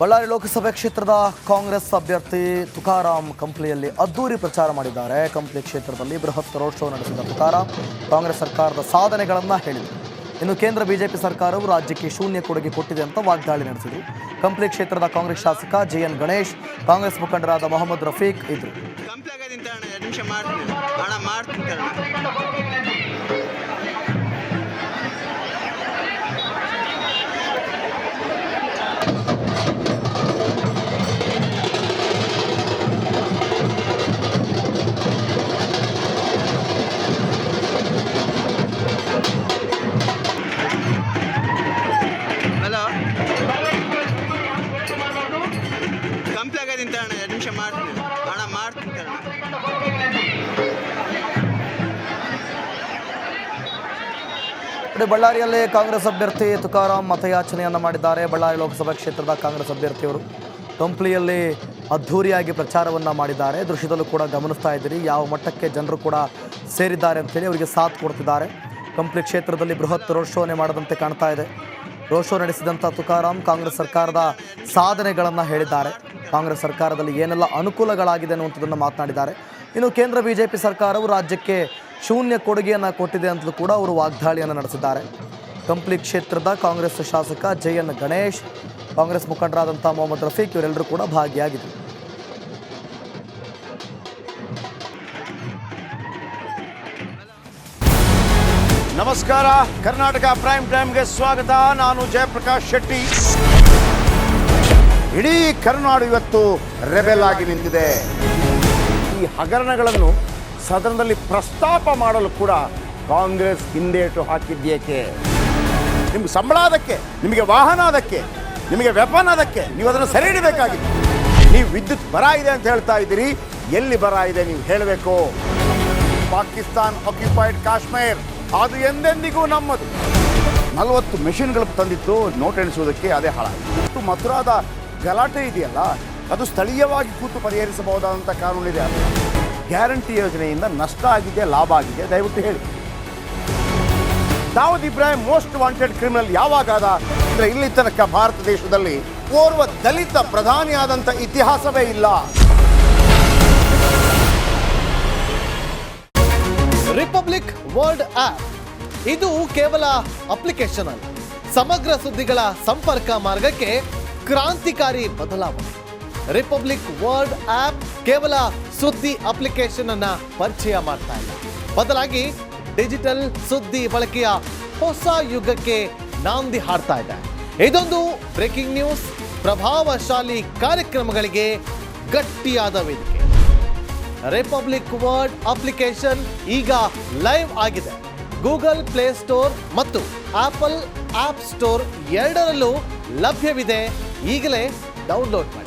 ಬಳ್ಳಾರಿ ಲೋಕಸಭೆ ಕ್ಷೇತ್ರದ ಕಾಂಗ್ರೆಸ್ ಅಭ್ಯರ್ಥಿ ತುಕಾರಾಂ ಕಂಪ್ಲಿಯಲ್ಲಿ ಅದ್ದೂರಿ ಪ್ರಚಾರ ಮಾಡಿದ್ದಾರೆ. ಕಂಪ್ಲಿ ಕ್ಷೇತ್ರದಲ್ಲಿ ಬೃಹತ್ ರೋಡ್ ಶೋ ನಡೆಸಿದ ತುಕಾರಾಂ ಕಾಂಗ್ರೆಸ್ ಸರ್ಕಾರದ ಸಾಧನೆಗಳನ್ನು ಹೇಳಿದರು. ಇನ್ನು ಕೇಂದ್ರ ಬಿಜೆಪಿ ಸರ್ಕಾರವು ರಾಜ್ಯಕ್ಕೆ ಶೂನ್ಯ ಕೊಡುಗೆ ಕೊಟ್ಟಿದೆ ಅಂತ ವಾಗ್ದಾಳಿ ನಡೆಸಿದರು. ಕಂಪ್ಲಿ ಕ್ಷೇತ್ರದ ಕಾಂಗ್ರೆಸ್ ಶಾಸಕ JN ಗಣೇಶ್, ಕಾಂಗ್ರೆಸ್ ಮುಖಂಡರಾದ ಮೊಹಮ್ಮದ್ ರಫೀಕ್ ಇದ್ದರು. ಬಳ್ಳಾರಿಯಲ್ಲಿ ಕಾಂಗ್ರೆಸ್ ಅಭ್ಯರ್ಥಿ ತುಕಾರಾಂ ಮತಯಾಚನೆಯನ್ನು ಮಾಡಿದ್ದಾರೆ. ಬಳ್ಳಾರಿ ಲೋಕಸಭಾ ಕ್ಷೇತ್ರದ ಕಾಂಗ್ರೆಸ್ ಅಭ್ಯರ್ಥಿಯವರು ಕಂಪ್ಲಿಯಲ್ಲಿ ಅದ್ಧೂರಿಯಾಗಿ ಪ್ರಚಾರವನ್ನು ಮಾಡಿದ್ದಾರೆ. ದೃಶ್ಯದಲ್ಲೂ ಕೂಡ ಗಮನಿಸ್ತಾ ಇದ್ದೀರಿ ಯಾವ ಮಟ್ಟಕ್ಕೆ ಜನರು ಕೂಡ ಸೇರಿದ್ದಾರೆ ಅಂತೇಳಿ ಅವರಿಗೆ ಸಾಥ್ ಕೊಡ್ತಿದ್ದಾರೆ. ಕಂಪ್ಲಿ ಕ್ಷೇತ್ರದಲ್ಲಿ ಬೃಹತ್ ರೋಡ್ ಶೋನೇ ಮಾಡದಂತೆ ಕಾಣ್ತಾ ಇದೆ. ರೋಡ್ ಶೋ ನಡೆಸಿದಂಥ ತುಕಾರಾಂ ಕಾಂಗ್ರೆಸ್ ಸರ್ಕಾರದ ಸಾಧನೆಗಳನ್ನು ಹೇಳಿದ್ದಾರೆ. ಕಾಂಗ್ರೆಸ್ ಸರ್ಕಾರದಲ್ಲಿ ಏನೆಲ್ಲ ಅನುಕೂಲಗಳಾಗಿದೆ ಅನ್ನುವಂಥದ್ದನ್ನು ಮಾತನಾಡಿದ್ದಾರೆ. ಇನ್ನು ಕೇಂದ್ರ ಬಿಜೆಪಿ ಸರ್ಕಾರವು ರಾಜ್ಯಕ್ಕೆ ಶೂನ್ಯ ಕೊಡುಗೆಯನ್ನು ಕೊಟ್ಟಿದೆ ಅಂತಲೂ ಕೂಡ ಅವರು ವಾಗ್ದಾಳಿಯನ್ನು ನಡೆಸಿದ್ದಾರೆ. ಕಂಪ್ಲಿ ಕ್ಷೇತ್ರದ ಕಾಂಗ್ರೆಸ್ ಶಾಸಕ JN ಗಣೇಶ್, ಕಾಂಗ್ರೆಸ್ ಮುಖಂಡರಾದಂಥ ಮೊಹಮ್ಮದ್ ರಫೀಕ್ ಇವರೆಲ್ಲರೂ ಕೂಡ ಭಾಗಿಯಾಗಿದ್ದರು. ನಮಸ್ಕಾರ, ಕರ್ನಾಟಕ ಪ್ರೈಮ್ ಟೈಮ್ಗೆ ಸ್ವಾಗತ. ನಾನು ಜಯಪ್ರಕಾಶ್ ಶೆಟ್ಟಿ. ಇಡೀ ಕರ್ನಾಡು ಇವತ್ತು ರೆಬೆಲ್ ಆಗಿ ನಿಂತಿದೆ. ಈ ಹಗರಣಗಳನ್ನು ಸದನದಲ್ಲಿ ಪ್ರಸ್ತಾಪ ಮಾಡಲು ಕೂಡ ಕಾಂಗ್ರೆಸ್ ಹಿಂದೇಟು ಹಾಕಿದ್ದೇಕೆ? ನಿಮ್ಗೆ ಸಂಬಳ ಅದಕ್ಕೆ, ನಿಮಗೆ ವಾಹನ ಅದಕ್ಕೆ, ನಿಮಗೆ ವೆಪನ್ ಅದಕ್ಕೆ, ನೀವು ಅದನ್ನು ಸೆರೆ ಹಿಡಬೇಕಾಗಿತ್ತು. ನೀವು ವಿದ್ಯುತ್ ಬರ ಇದೆ ಅಂತ ಹೇಳ್ತಾ ಇದ್ದೀರಿ, ಎಲ್ಲಿ ಬರ ಇದೆ ನೀವು ಹೇಳಬೇಕು. ಪಾಕಿಸ್ತಾನ್ ಆಕ್ಯುಪೈಡ್ ಕಾಶ್ಮೀರ್ ಅದು ಎಂದೆಂದಿಗೂ ನಮ್ಮದು. 40 ಮೆಷಿನ್ಗಳು ತಂದಿತ್ತು ನೋಟ್ ಎಣಿಸುವುದಕ್ಕೆ, ಅದೇ ಹಾಳಾಯಿತು. ಮಥುರಾದ ಗಲಾಟೆ ಇದೆಯಲ್ಲ, ಅದು ಸ್ಥಳೀಯವಾಗಿ ಕೂತು ಪರಿಹರಿಸಬಹುದಾದಂಥ ಕಾನೂನಿದೆ. ಗ್ಯಾರಂಟಿ ಯೋಜನೆಯಿಂದ ನಷ್ಟ ಆಗಿದೆ, ಲಾಭ ಆಗಿದೆ, ದಯವಿಟ್ಟು ಹೇಳಿ. Dawood Ibrahim most wanted criminal ಯಾವಾಗಾದ ಅಂದರೆ ಇಲ್ಲಿ ತನಕ ಭಾರತ ದೇಶದಲ್ಲಿ ಓರ್ವ ದಲಿತ ಪ್ರಧಾನಿಯಾದಂಥ ಇತಿಹಾಸವೇ ಇಲ್ಲ. ರಿಪಬ್ಲಿಕ್ ವರ್ಲ್ಡ್ ಆಪ್ ಇದು ಕೇವಲ ಅಪ್ಲಿಕೇಶನ್ ಅಲ್ಲ, ಸಮಗ್ರ ಸುದ್ದಿಗಳ ಸಂಪರ್ಕ ಮಾರ್ಗಕ್ಕೆ ಕ್ರಾಂತಿಕಾರಿ ಬದಲಾವಣೆ. ರಿಪಬ್ಲಿಕ್ ವರ್ಲ್ಡ್ ಆಪ್ ಕೇವಲ ಸುದ್ದಿ ಅಪ್ಲಿಕೇಶನ್ ಅನ್ನ ಪರಿಚಯ ಮಾಡ್ತಾ ಇಲ್ಲ, ಬದಲಾಗಿ ಡಿಜಿಟಲ್ ಸುದ್ದಿ ಬಳಕೆಯ ಹೊಸ ಯುಗಕ್ಕೆ ನಾಂದಿ ಹಾಡ್ತಾ ಇದೆ. ಇದೊಂದು ಬ್ರೇಕಿಂಗ್ ನ್ಯೂಸ್, ಪ್ರಭಾವಶಾಲಿ ಕಾರ್ಯಕ್ರಮಗಳಿಗೆ ಗಟ್ಟಿಯಾದ ವೇದಿಕೆ. ರಿಪಬ್ಲಿಕ್ ವರ್ಲ್ಡ್ ಅಪ್ಲಿಕೇಶನ್ ಈಗ ಲೈವ್ ಆಗಿದೆ. ಗೂಗಲ್ ಪ್ಲೇ ಸ್ಟೋರ್ ಮತ್ತು ಆಪಲ್ ಆಪ್ ಸ್ಟೋರ್ ಎರಡರಲ್ಲೂ ಲಭ್ಯವಿದೆ. ಈಗಲೇ ಡೌನ್ಲೋಡ್ ಮಾಡಿ.